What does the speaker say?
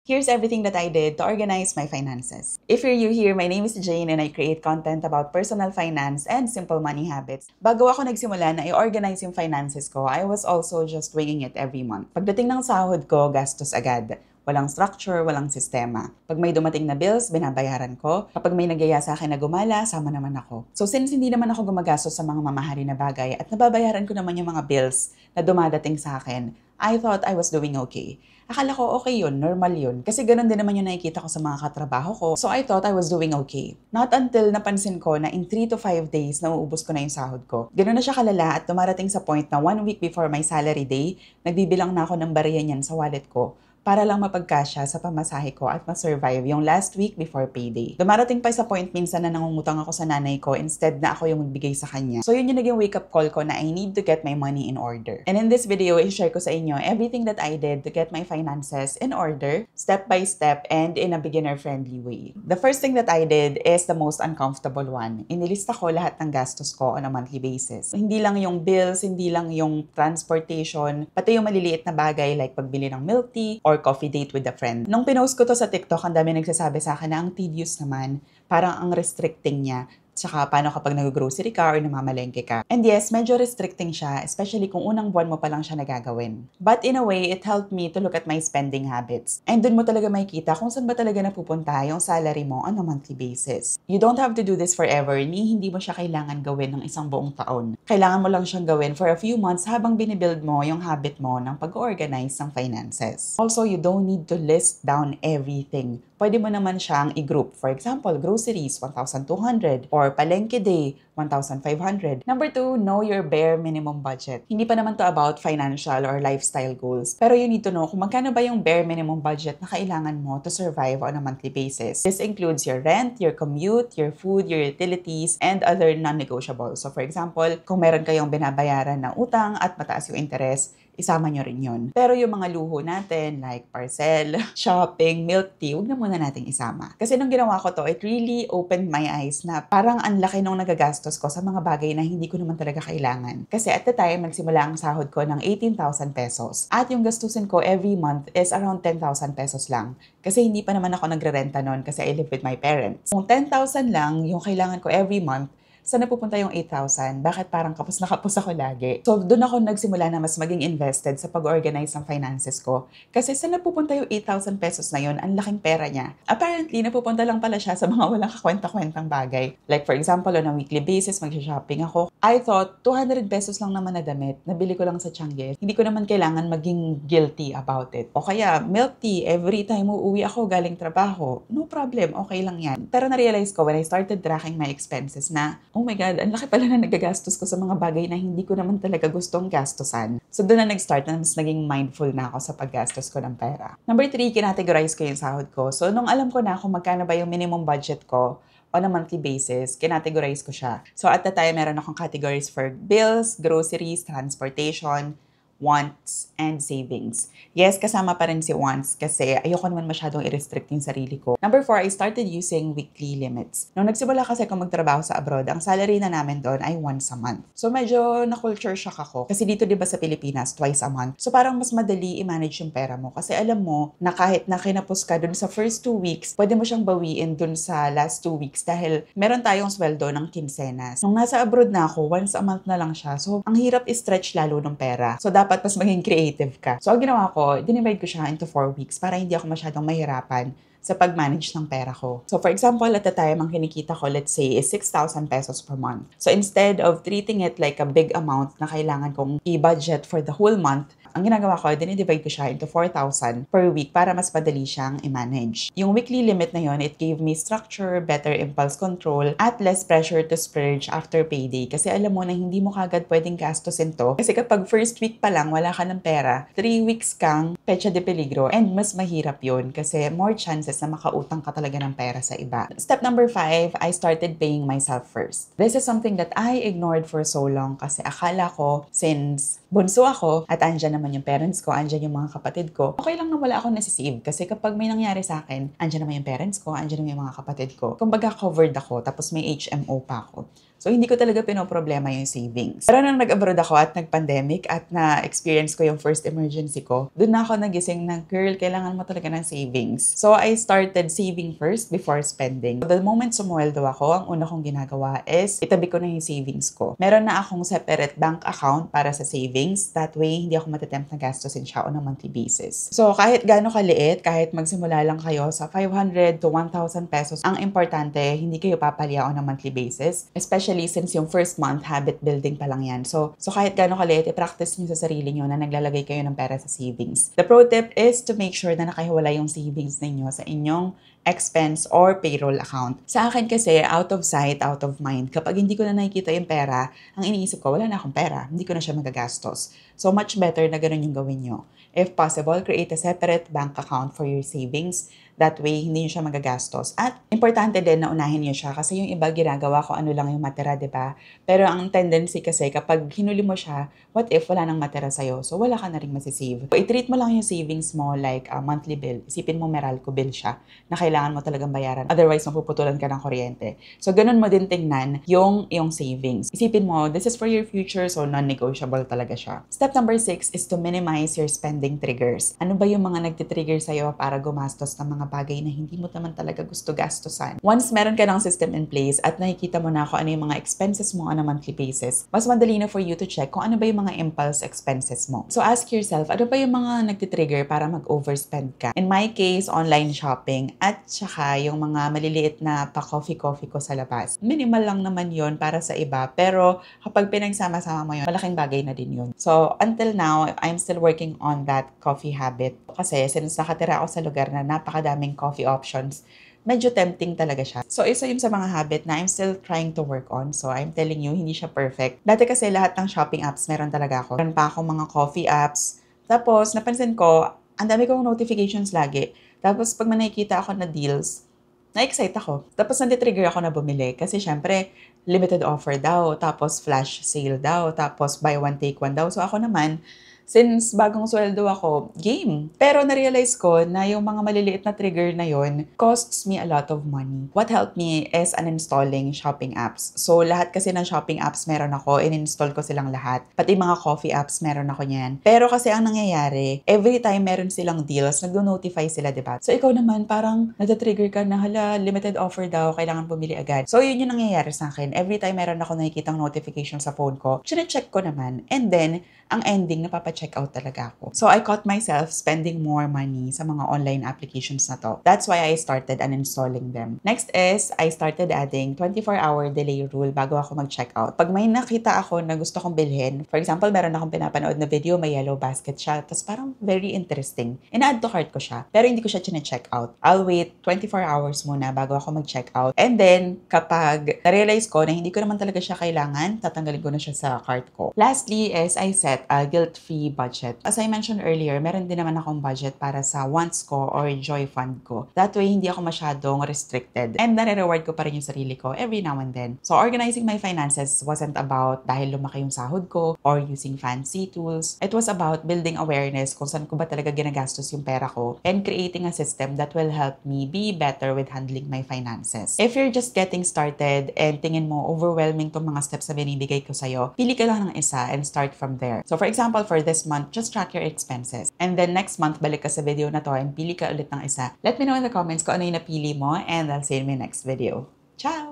Here's everything that I did to organize my finances. If you're new here, my name is Jane and I create content about personal finance and simple money habits. Bago ako nagsimula na i-organize yung finances ko, I was also just winging it every month. Pagdating ng sahod ko, gastos agad. Walang structure, walang sistema. Pag may dumating na bills, binabayaran ko. Kapag may nagyaya sa akin na gumala, sama naman ako. So since hindi naman ako gumagastos sa mga mamahalin na bagay at nababayaran ko naman yung mga bills na dumadating sa akin, I thought I was doing okay. Akala ko okay yun, normal yun. Kasi ganun din naman yung nakikita ko sa mga katrabaho ko. So I thought I was doing okay. Not until napansin ko na in 3 to 5 days, nauubos ko na yung sahod ko. Ganun na siya kalala at dumarating sa point na 1 week before my salary day, nagbibilang na ako ng barya niyan sa wallet ko para lang mapagkasya sa pamasahe ko at ma-survive yung last week before payday. Dumarating pa sa point minsan na nangungutang ako sa nanay ko instead na ako yung magbigay sa kanya. So yun yung naging wake-up call ko na I need to get my money in order. And in this video, i-share ko sa inyo everything that I did to get my finances in order, step by step, and in a beginner-friendly way. The first thing that I did is the most uncomfortable one. Inilista ko lahat ng gastos ko on a monthly basis. Hindi lang yung bills, hindi lang yung transportation, pati yung maliliit na bagay like pagbili ng milk tea or coffee date with a friend. Nung pinost ko to sa TikTok, ang dami nagsasabi sa akin na ang tedious naman, parang ang restricting niya. Tsaka paano kapag nag-grocery ka or namamalengke ka. And yes, medyo restricting siya, especially kung unang buwan mo pa lang siya nagagawin. But in a way, it helped me to look at my spending habits. And dun mo talaga makikita kung saan ba talaga napupunta yung salary mo on a monthly basis. You don't have to do this forever, ni hindi mo siya kailangan gawin ng isang buong taon. Kailangan mo lang siyang gawin for a few months habang binibuild mo yung habit mo ng pag-organize ng finances. Also, you don't need to list down everything. Pwede mo naman siyang i-group. For example, groceries, 1,200 or palengke day, 1,500. Number 2, know your bare minimum budget. Hindi pa naman to about financial or lifestyle goals. Pero you need to know kung magkano ba yung bare minimum budget na kailangan mo to survive on a monthly basis. This includes your rent, your commute, your food, your utilities, and other non-negotiables. So for example, kung meron kayong binabayaran na utang at mataas yung interest, isama nyo rin yun. Pero yung mga luho natin, like parcel, shopping, milk tea, huwag na muna nating isama. Kasi nung ginawa ko to, it really opened my eyes na parang ang laki nung nagagastos ko sa mga bagay na hindi ko naman talaga kailangan. Kasi at the time, nagsimula ang sahod ko ng 18,000 pesos. At yung gastusin ko every month is around 10,000 pesos lang. Kasi hindi pa naman ako nagre-renta nun kasi I live with my parents. Kung 10,000 lang yung kailangan ko every month, saan napupunta yung 8,000? Bakit parang kapos na kapos ako lagi? So, doon ako nagsimula na mas maging invested sa pag-organize ng finances ko. Kasi saan napupunta yung 8,000 pesos na yun? Ang laking pera niya. Apparently, napupunta lang pala siya sa mga walang kakwenta-kwentang bagay. Like for example, on a weekly basis, mag-shopping ako. I thought, 200 pesos lang naman na damit, nabili ko lang sa Tianguez. Hindi ko naman kailangan maging guilty about it. O kaya, milk tea, every time uuwi ako galing trabaho, no problem, okay lang yan. Pero na-realize ko when I started tracking my expenses na, oh my God, ang laki pala na nagagastos ko sa mga bagay na hindi ko naman talaga gustong gastusan. So doon na nag-start na mas naging mindful na ako sa paggastos ko ng pera. Number 3, kinategorize ko yung sahod ko. So nung alam ko na kung magkano ba yung minimum budget ko on a monthly basis, kinategorize ko siya. So at the time, meron akong categories for bills, groceries, transportation, wants, and savings. Yes, kasama pa rin si wants kasi ayoko naman masyadong i-restrict yung sarili ko. Number 4, I started using weekly limits. Nung nagsimula kasi akong magtrabaho sa abroad, ang salary na namin doon ay once a month. So medyo na-culture shock ako. Kasi dito diba sa Pilipinas, twice a month. So parang mas madali i-manage yung pera mo. Kasi alam mo na kahit na kinapos ka doon sa first 2 weeks, pwede mo siyang bawiin doon sa last 2 weeks dahil meron tayong sweldo ng quincenas. Nung nasa abroad na ako, once a month na lang siya. So ang hirap i-stretch lalo ng pera. So dapat mas maging creative ka. So, ang ginawa ko, dinivide ko siya into 4 weeks para hindi ako masyadong mahirapan sa pag-manage ng pera ko. So, for example, at the time, ang kinikita ko, let's say, is 6,000 pesos per month. So, instead of treating it like a big amount na kailangan kong i-budget for the whole month, ang ginagawa ko, dinidivide ko siya into 4,000 per week para mas padali siyang i-manage. Yung weekly limit na yon, it gave me structure, better impulse control, at less pressure to splurge after payday. Kasi alam mo na hindi mo kagad pwedeng gastusin to. Kasi kapag first week pa lang, wala ka ng pera, 3 weeks kang pecha de peligro, and mas mahirap yon kasi more chances na makautang ka talaga ng pera sa iba. Step number 5, I started paying myself first. This is something that I ignored for so long kasi akala ko since bunso ako at andyan naman yung parents ko, andyan yung mga kapatid ko, okay lang na wala akong nasisave kasi kapag may nangyari sa akin, andyan naman yung parents ko, andyan naman yung mga kapatid ko. Kumbaga covered ako tapos may HMO pa ako. So, hindi ko talaga pinoproblema yung savings. Pero nang nag-abroad ako at nag-pandemic at na-experience ko yung first emergency ko, doon na ako nagising na, girl, kailangan mo talaga ng savings. So, I started saving first before spending. The moment sumweldo ako, ang una kong ginagawa is itabi ko na yung savings ko. Meron na akong separate bank account para sa savings. That way, hindi ako matatempt na gastusin siya on a monthly basis. So, kahit gaano kaliit, kahit magsimula lang kayo sa 500 to 1,000 pesos, ang importante, hindi kayo papalya on a monthly basis. Especially since yung first month, habit building pa lang yan. So kahit gaano kaliit, i-practice nyo sa sarili nyo na naglalagay kayo ng pera sa savings. The pro tip is to make sure na nakahiwala yung savings ninyo sa inyong expense or payroll account. Sa akin kasi, out of sight, out of mind. Kapag hindi ko na nakikita yung pera, ang iniisip ko, wala na akong pera. Hindi ko na siya magagastos. So much better na ganun yung gawin nyo. If possible, create a separate bank account for your savings. That way, hindi nyo siya magagastos. At importante din na unahin nyo siya kasi yung iba ginagawa ko ano lang yung matira, di ba? Pero ang tendency kasi kapag hinuli mo siya, what if wala nang matira sa'yo? So wala ka na rin masisave. So, i-treat mo lang yung savings mo like a monthly bill. Isipin mo Meralco bill siya na kailangan mo talagang bayaran. Otherwise, mapuputulan ka ng kuryente. So ganun mo din tingnan yung savings. Isipin mo, this is for your future, so non-negotiable talaga siya. Step number 6 is to minimize your spending triggers. Ano ba yung mga nagtitrigger sa'yo para gumastos ng mga bagay na hindi mo naman talaga gusto gastusan? Once meron ka ng system in place at nakikita mo na kung ano yung mga expenses mo on a monthly basis, mas madali na for you to check kung ano ba yung mga impulse expenses mo. So ask yourself, ano ba yung mga nagtitrigger para mag-overspend ka? In my case, online shopping at saka yung mga maliliit na pa-coffee-coffee ko sa labas. Minimal lang naman yon para sa iba, pero kapag pinagsama-sama mo yun, malaking bagay na din yun. So until now, I'm still working on that coffee habit. Kasi since nakatira ako sa lugar na napakadaming coffee options, medyo tempting talaga siya. So, isa yun sa mga habit na I'm still trying to work on. So, I'm telling you, hindi siya perfect. Dati kasi lahat ng shopping apps meron talaga ako. Meron pa ako mga coffee apps. Tapos, napansin ko, ang dami kong notifications lagi. Tapos, pag may nakikita ako na deals, na-excite ako. Tapos, nandi-trigger ako na bumili. Kasi, syempre, limited offer daw. Tapos, flash sale daw. Tapos, buy one, take one daw. So, ako naman, since bagong sweldo ako, game. Pero na-realize ko na yung mga maliliit na trigger na yon costs me a lot of money. What helped me is uninstalling shopping apps. So, lahat kasi ng shopping apps meron ako, in-install ko silang lahat. Pati mga coffee apps meron ako niyan. Pero kasi ang nangyayari, every time meron silang deals, nagdo-notify sila, diba? So, ikaw naman, parang natatrigger ka na, hala, limited offer daw, kailangan bumili agad. So, yun yung nangyayari sa akin. Every time meron ako nakikitang notification sa phone ko, chine-check ko naman. And then, ang ending, napapacheck out talaga ako. So, I caught myself spending more money sa mga online applications na to. That's why I started uninstalling them. Next is, I started adding 24-hour delay rule bago ako mag-check out. Pag may nakita ako na gusto kong bilhin, for example, meron akong pinapanood na video, may yellow basket siya, tapos parang very interesting. Ina-add to cart ko siya, pero hindi ko siya chine-check out. I'll wait 24 hours muna bago ako mag-check out. And then, kapag na-realize ko na hindi ko naman talaga siya kailangan, tatanggalin ko na siya sa cart ko. Lastly is, I set a guilt-free budget. As I mentioned earlier, meron din naman akong budget para sa wants ko or joy fund ko. That way, hindi ako masyadong restricted. And nare-reward ko pa rin yung sarili ko every now and then. So, organizing my finances wasn't about dahil lumaki yung sahod ko or using fancy tools. It was about building awareness kung saan ko ba talaga ginagastos yung pera ko and creating a system that will help me be better with handling my finances. If you're just getting started and tingin mo overwhelming tong mga steps na binibigay ko sa'yo, pili ka lang ng isa and start from there. So, for example, for this month, just track your expenses. And then next month, balik ka sa video na to and pili ka ulit ng isa. Let me know in the comments kung ano yung napili mo and I'll see you in my next video. Ciao!